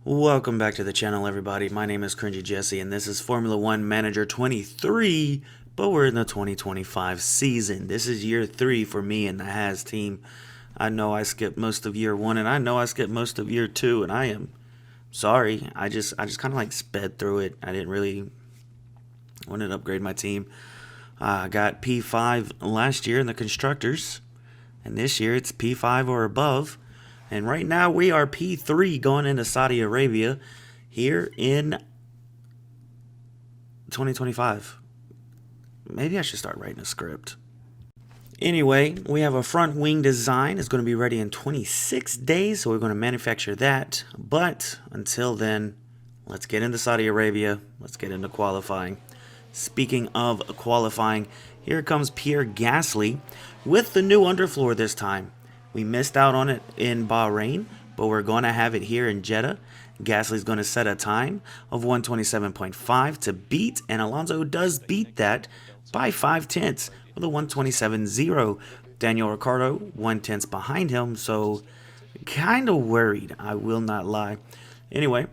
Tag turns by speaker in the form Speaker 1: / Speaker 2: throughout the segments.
Speaker 1: Welcome back to the channel, everybody. My name is CringeyJesse, and this is Formula 1 Manager 23, but we're in the 2025 season. This is year 3 for me and the Has team. I know I skipped most of year 1, and I know I skipped most of year 2, and I am sorry. I just kind of like sped through it. I didn't really want to upgrade my team. I got P5 last year in the Constructors, and this year it's P5 or above. And right now we are P3 going into Saudi Arabia here in 2025. Maybe I should start writing a script. Anyway, we have a front wing design. It's going to be ready in 26 days, so we're going to manufacture that. But until then, let's get into Saudi Arabia. Let's get into qualifying. Speaking of qualifying, here comes Pierre Gasly with the new underfloor this time. We missed out on it in Bahrain, but we're going to have it here in Jeddah. Gasly's going to set a time of 127.5 to beat, and Alonso does beat that by 5/10 with a 127.0. Daniel Ricciardo 1/10 behind him, so kind of worried, I will not lie. Anyway,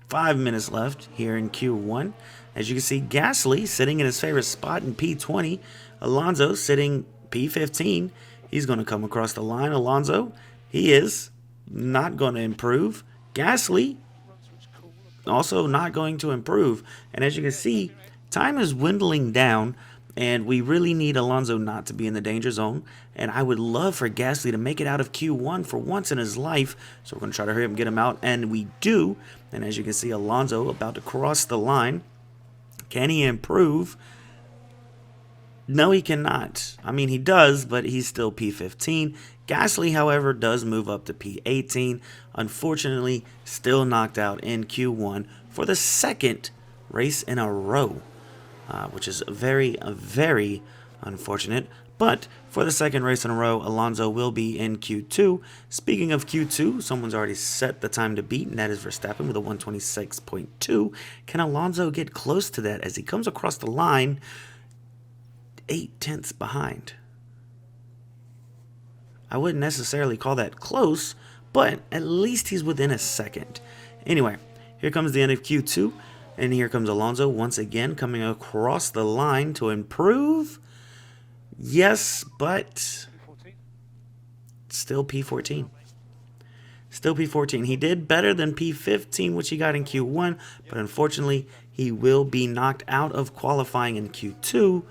Speaker 1: 5 minutes left here in Q1. As you can see, Gasly sitting in his favorite spot in P20. Alonso sitting P15. He's going to come across the line. Alonso, he is not going to improve. Gasly, also not going to improve. And as you can see, time is dwindling down, and we really need Alonso not to be in the danger zone. And I would love for Gasly to make it out of Q1 for once in his life. So we're going to try to hurry up and get him out, and we do. And as you can see, Alonso about to cross the line. Can he improve? No, he cannot. I mean, he does, but he's still P15. Gasly, however, does move up to P18. Unfortunately, still knocked out in Q1 for the second race in a row, which is very, very unfortunate. But for the second race in a row, Alonso will be in Q2. Speaking of Q2, someone's already set the time to beat, and that is Verstappen with a 126.2. Can Alonso get close to that as he comes across the line 8/10 behind? I wouldn't necessarily call that close, but at least he's within a second. Anyway, here comes the end of Q2, and here comes Alonso once again coming across the line to improve. Yes, but still P14. Still P14. He did better than P15, which he got in Q1, but unfortunately, he will be knocked out of qualifying in Q2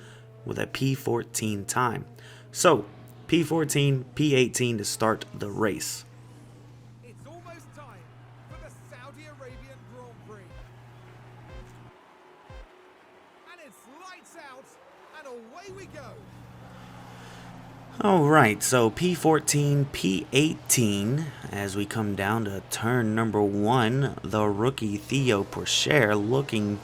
Speaker 1: with a P14 time. So, P14, P18 to start the race.
Speaker 2: It's almost time for the Saudi Arabian Grand Prix. And it's lights out, and away we go.
Speaker 1: Alright, so P14, P18, as we come down to turn number 1, the rookie Theo Pourchaire looking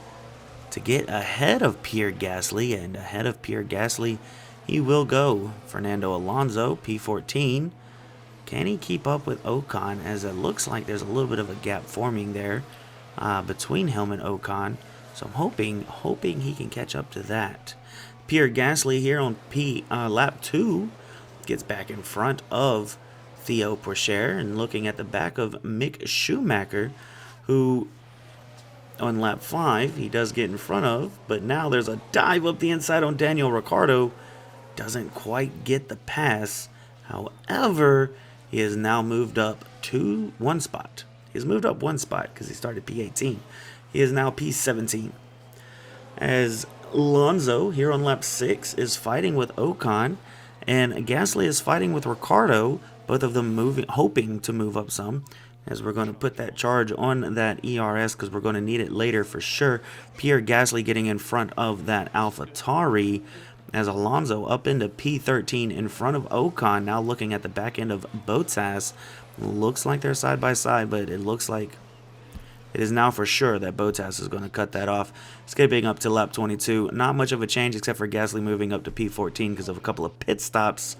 Speaker 1: to get ahead of Pierre Gasly, and ahead of Pierre Gasly, he will go. Fernando Alonso, P14. Can he keep up with Ocon, as it looks like there's a little bit of a gap forming there between him and Ocon. So I'm hoping he can catch up to that. Pierre Gasly here on lap 2 gets back in front of Theo Pourchaire, and looking at the back of Mick Schumacher, who on lap 5 he does get in front of, but now there's a dive up the inside on Daniel Ricciardo. Doesn't quite get the pass. However, he has now moved up to one spot. He's moved up one spot because he started P18. He is now P17. As Alonso here on lap 6 is fighting with Ocon, and Gasly is fighting with Ricciardo, both of them hoping to move up some, as we're going to put that charge on that ERS because we're going to need it later for sure. Pierre Gasly getting in front of that AlphaTauri, as Alonso up into P13 in front of Ocon, now looking at the back end of Bottas. Looks like they're side by side, but it looks like it is now for sure that Bottas is going to cut that off. Skipping up to lap 22, not much of a change except for Gasly moving up to P14 because of a couple of pit stops.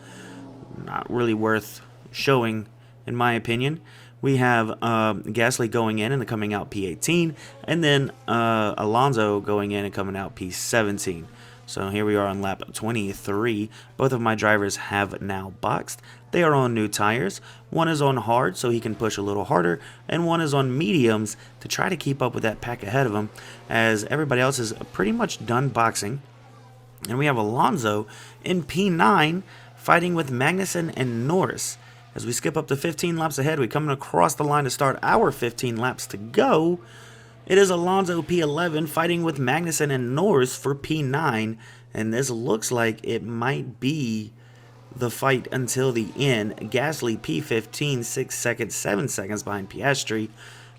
Speaker 1: Not really worth showing, in my opinion. We have Gasly going in and coming out P18, and then Alonso going in and coming out P17. So here we are on lap 23. Both of my drivers have now boxed. They are on new tires. One is on hard so he can push a little harder, and one is on mediums to try to keep up with that pack ahead of him, as everybody else is pretty much done boxing. And we have Alonso in P9 fighting with Magnussen and Norris. As we skip up to 15 laps ahead, we come across the line to start our 15 laps to go. It is Alonso P11 fighting with Magnussen and Norris for P9, and this looks like it might be the fight until the end. Gasly P15, 6 seconds, 7 seconds behind Piastri,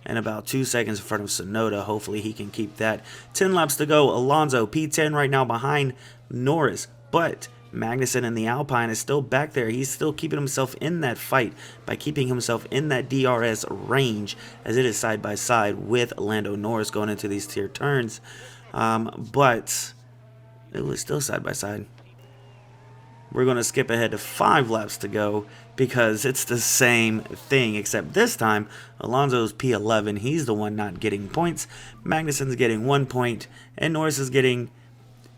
Speaker 1: and about 2 seconds in front of Tsunoda. Hopefully he can keep that. 10 laps to go. Alonso P10 right now behind Norris, but Magnussen in the Alpine is still back there. He's still keeping himself in that fight by keeping himself in that DRS range, as it is side by side with Lando Norris going into these tier turns. But it was still side by side. We're going to skip ahead to 5 laps to go because it's the same thing, except this time Alonso's P11. He's the one not getting points. Magnussen's getting 1 point, and Norris is getting,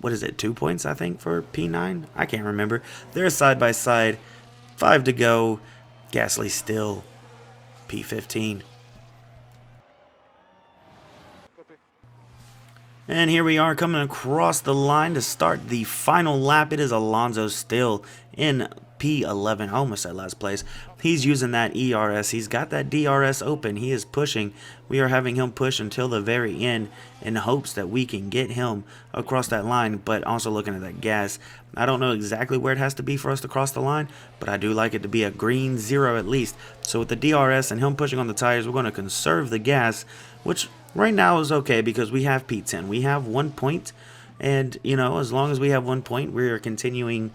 Speaker 1: what is it, 2 points, I think, for P9? I can't remember. They're side by side. 5 to go. Gasly still P15. And here we are coming across the line to start the final lap. It is Alonso still in P11. I almost said last place. He's using that ERS. He's got that DRS open. He is pushing. We are having him push until the very end in hopes that we can get him across that line, but also looking at that gas. I don't know exactly where it has to be for us to cross the line, but I do like it to be a green 0 at least. So with the DRS and him pushing on the tires, we're going to conserve the gas, which right now is okay because we have P10. We have 1 point, and, you know, as long as we have 1 point, we are continuing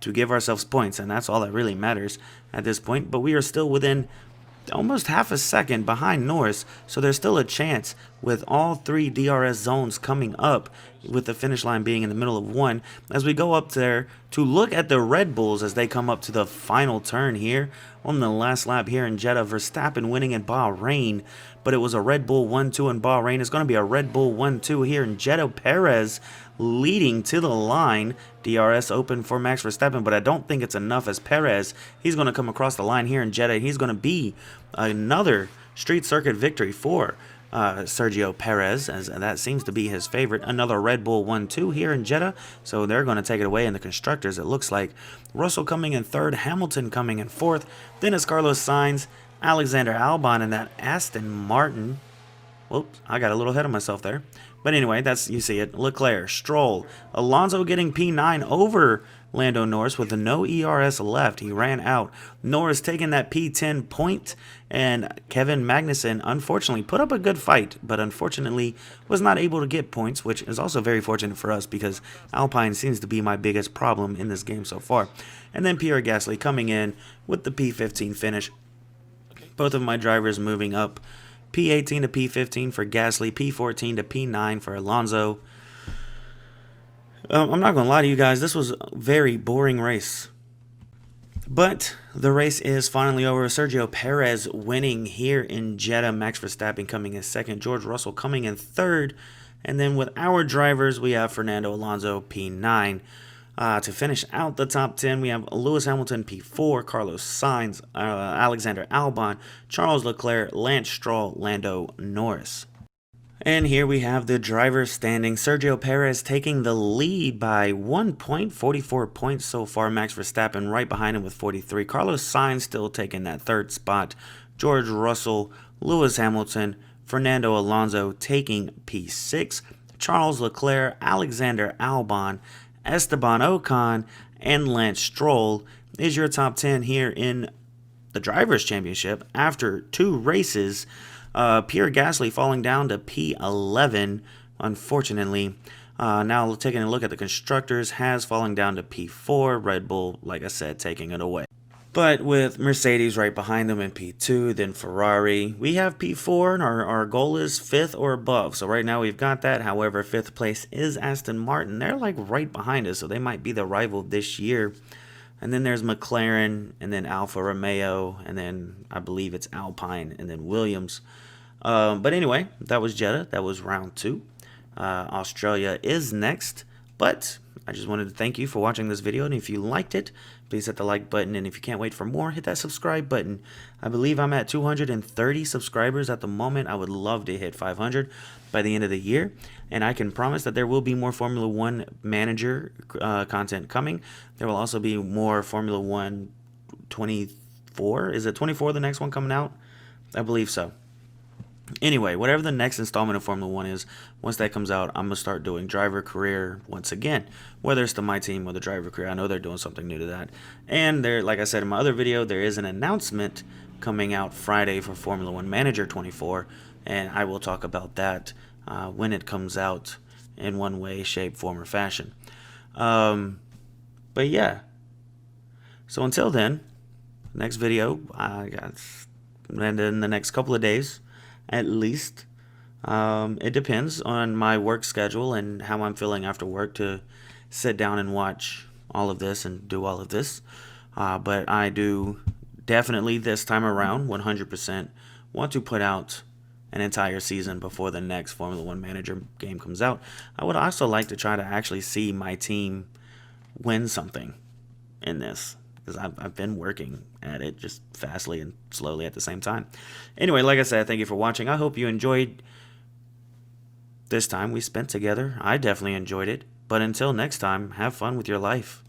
Speaker 1: to give ourselves points, and that's all that really matters at this point. But we are still within almost half a second behind Norris, so there's still a chance with all 3 DRS zones coming up, with the finish line being in the middle of one, as we go up there to look at the Red Bulls as they come up to the final turn here on the last lap here in Jeddah. Verstappen winning in Bahrain, but it was a Red Bull 1-2 in Bahrain. It's going to be a Red Bull 1-2 here in Jeddah. Perez leading to the line. DRS open for Max Verstappen, but I don't think it's enough, as Perez, he's going to come across the line here in Jeddah, and he's going to be another street circuit victory for Sergio Perez, as that seems to be his favorite. Another Red Bull 1-2 here in Jeddah, so they're going to take it away in the constructors. It looks like Russell coming in 3rd, Hamilton coming in 4th, then it's Carlos Sainz, Alexander Albon, and that Aston Martin. Whoops, I got a little ahead of myself there. But anyway, that's, you see it. Leclerc, Stroll, Alonso getting P9 over Lando Norris with no ERS left. He ran out. Norris taking that P10 point, and Kevin Magnussen unfortunately put up a good fight, but unfortunately was not able to get points, which is also very fortunate for us because Alpine seems to be my biggest problem in this game so far. And then Pierre Gasly coming in with the P15 finish. Both of my drivers moving up. P18 to P15 for Gasly, P14 to P9 for Alonso. I'm not going to lie to you guys, this was a very boring race. But the race is finally over. Sergio Perez winning here in Jeddah. Max Verstappen coming in 2nd. George Russell coming in 3rd. And then with our drivers, we have Fernando Alonso P9. To finish out the top 10, we have Lewis Hamilton P4, Carlos Sainz, Alexander Albon, Charles Leclerc, Lance Stroll, Lando Norris. And here we have the driver standing. Sergio Perez taking the lead by 1 point, 44 points so far. Max Verstappen right behind him with 43. Carlos Sainz still taking that 3rd spot. George Russell, Lewis Hamilton, Fernando Alonso taking P6. Charles Leclerc, Alexander Albon, Esteban Ocon, and Lance Stroll is your top 10 here in the Drivers' Championship after 2 races. Pierre Gasly falling down to P11, unfortunately. Now taking a look at the Constructors, has falling down to P4. Red Bull, like I said, taking it away. But with Mercedes right behind them in P2, then Ferrari, we have P4, and our goal is 5th or above. So right now we've got that. However, 5th place is Aston Martin. They're like right behind us, so they might be the rival this year. And then there's McLaren, and then Alfa Romeo, and then I believe it's Alpine, and then Williams. But anyway, that was Jeddah. That was round 2. Australia is next But I just wanted to thank you for watching this video, and if you liked it, please hit the like button, and if you can't wait for more, hit that subscribe button. I believe I'm at 230 subscribers at the moment. I would love to hit 500 by the end of the year, and I can promise that there will be more Formula 1 manager content coming. There will also be more Formula 1 24. Is it 24 the next one coming out? I believe so. Anyway, whatever the next installment of Formula 1 is, once that comes out, I'm going to start doing driver career once again. Whether it's to my team or the driver career, I know they're doing something new to that. And there, like I said in my other video, there is an announcement coming out Friday for Formula 1 Manager 24, and I will talk about that when it comes out in one way, shape, form, or fashion. But yeah, so until then, next video, and in the next couple of days, at least. It depends on my work schedule and how I'm feeling after work to sit down and watch all of this and do all of this. But I do definitely this time around 100% want to put out an entire season before the next Formula 1 Manager game comes out. I would also like to try to actually see my team win something in this, because I've been working at it just fastly and slowly at the same time. Anyway, like I said, thank you for watching. I hope you enjoyed this time we spent together. I definitely enjoyed it. But until next time, have fun with your life.